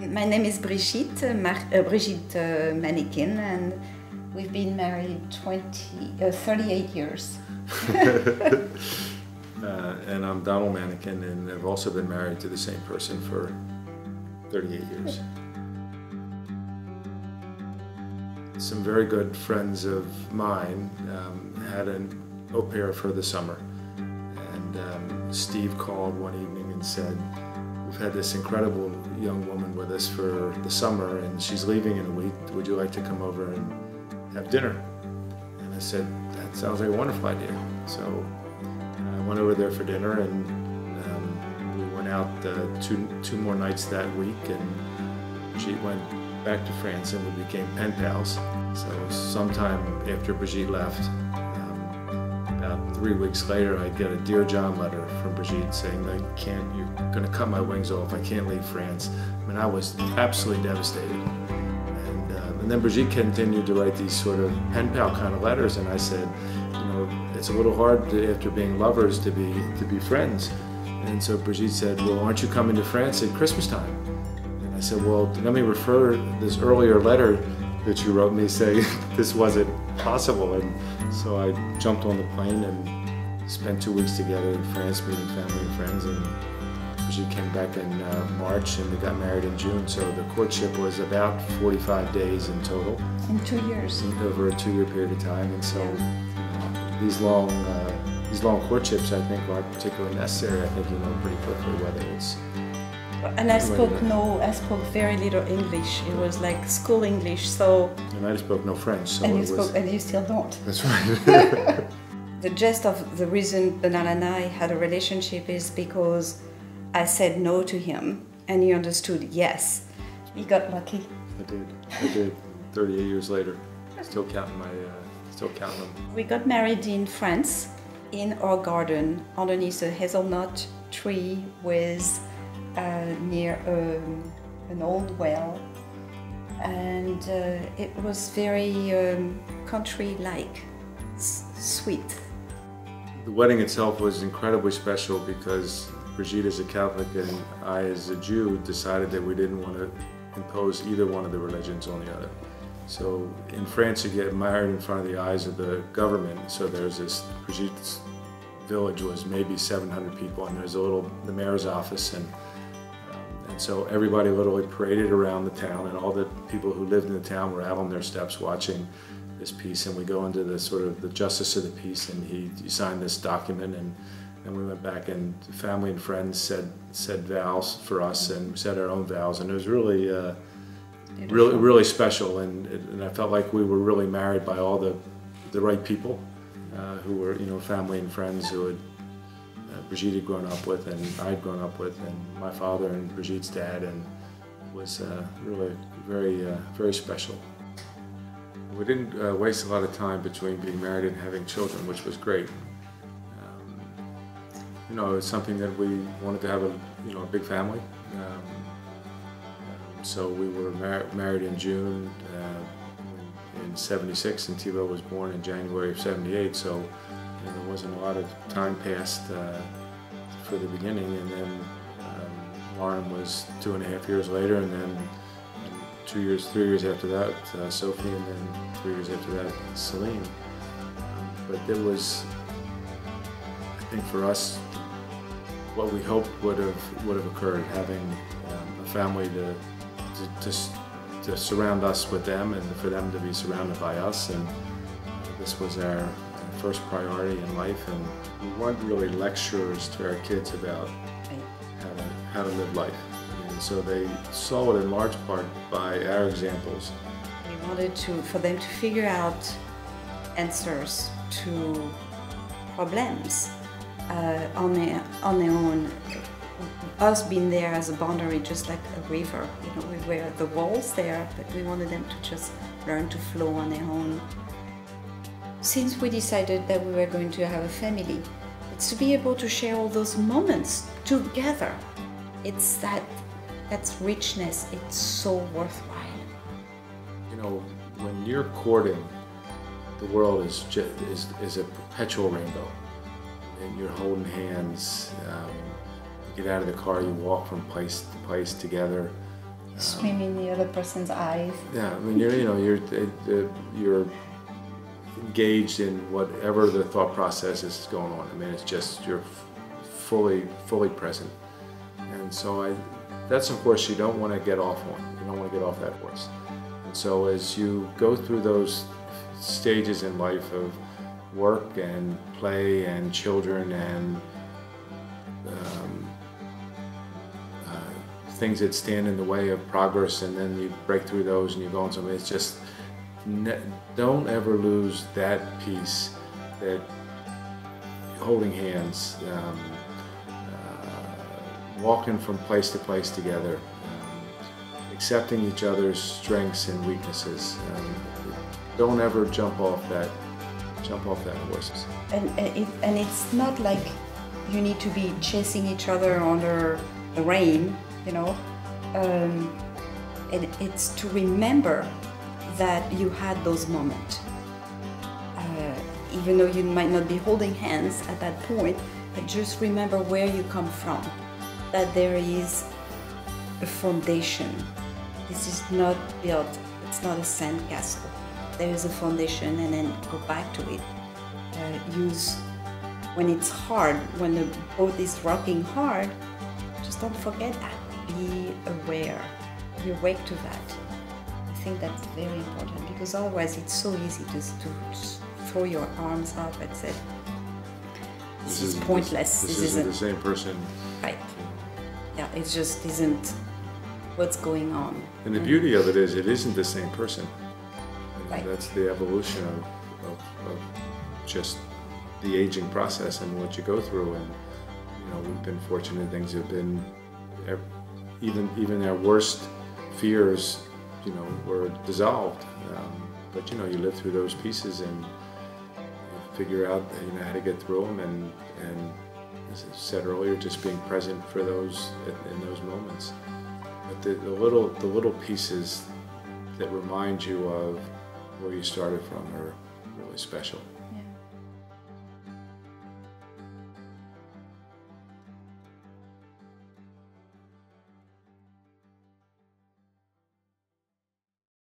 My name is Brigitte Mannequin, and we've been married 38 years. And I'm Donald Mannequin, and I've also been married to the same person for 38 years. Some very good friends of mine had an au pair for the summer, and Steve called one evening and said, "We've had this incredible young woman with us for the summer, and she's leaving in a week. Would you like to come over and have dinner?" And I said, "That sounds like a wonderful idea." So I went over there for dinner, and we went out two more nights that week, and she went back to France, and we became pen pals. So sometime after Brigitte left, about 3 weeks later, I get a Dear John letter from Brigitte saying, "You're going to cut my wings off. I can't leave France." I mean, I was absolutely devastated. And then Brigitte continued to write these sort of pen pal kind of letters, and I said, it's a little hard after being lovers to be friends. And so Brigitte said, "Well, aren't you coming to France at Christmas time?" And I said, "Well, let me refer this earlier letter that you wrote me saying this wasn't possible." And so I jumped on the plane and spent 2 weeks together in France, meeting family and friends. And Brigitte came back in March, and we got married in June. So the courtship was about 45 days in total. In 2 years. Over a 2-year period of time. And so these long courtships, I think, are particularly necessary. I think you know pretty quickly whether it's. And I spoke very little English. It was like school English, so. And I spoke no French, so. And you still don't. That's right. The gist of the reason Donald and I had a relationship is because I said no to him, and he understood yes. He got lucky. I did. 38 years later, still counting them. We got married in France, in our garden, underneath a hazelnut tree with near an old well, and it was very country-like, sweet. The wedding itself was incredibly special because Brigitte as a Catholic and I as a Jew decided that we didn't want to impose either one of the religions on the other. So in France you get married in front of the eyes of the government, so there's this, Brigitte's village was maybe 700 people, and there's the mayor's office, and so everybody literally paraded around the town, and all the people who lived in the town were out on their steps watching this piece. And we go into the sort of the justice of the peace, and he signed this document, and then we went back, and family and friends said vows for us, and we said our own vows, and it was really really special, and I felt like we were really married by all the right people who were family and friends who had Brigitte had grown up with, and I'd grown up with, and my father and Brigitte's dad, and it was really very special. We didn't waste a lot of time between being married and having children, which was great. It was something that we wanted to have a big family. So we were married in June in '76, and Thibault was born in January of '78. So there wasn't a lot of time passed for the beginning, and then Lauren was 2.5 years later, and then 3 years after that, Sophie, and then 3 years after that, Celine. But there was, I think, for us, what we hoped would have occurred, having a family to surround us with them, and for them to be surrounded by us, and this was our first priority in life. And we weren't really lecturers to our kids about how to live life. And so they saw it in large part by our examples. We wanted for them to figure out answers to problems on their own. Us being there as a boundary, just like a river. We were the walls there, but we wanted them to just learn to flow on their own. Since we decided that we were going to have a family, it's to be able to share all those moments together. It's that's richness. It's so worthwhile. When you're courting, the world is a perpetual rainbow, and you're holding hands. You get out of the car, you walk from place to place together. Swim in the other person's eyes. Yeah, I mean, you're engaged in whatever the thought process is going on. I mean, it's just you're fully present. And so that's a horse you don't want to get off on. You don't want to get off that horse. And so as you go through those stages in life of work and play and children and things that stand in the way of progress, and then you break through those and you go on something, it's just don't ever lose that piece, that holding hands, walking from place to place together, accepting each other's strengths and weaknesses. Don't ever jump off that horse. And it's not like you need to be chasing each other under the rain, you know. And it's to remember that you had those moments. Even though you might not be holding hands at that point, but just remember where you come from, that there is a foundation. This is not built, it's not a sandcastle. There is a foundation, and then go back to it. Use, when it's hard, when the boat is rocking hard, just don't forget that. Be aware, be awake to that. I think that's very important, because otherwise it's so easy just to throw your arms up and say, this is pointless. This isn't the same person. Right. Yeah, it just isn't what's going on. And the beauty of it is, it isn't the same person. Right. That's the evolution of just the aging process and what you go through. And we've been fortunate; things have been, even our worst fears, were dissolved. But you live through those pieces and figure out how to get through them. And as I said earlier, just being present for those in those moments. But the little pieces that remind you of where you started from are really special.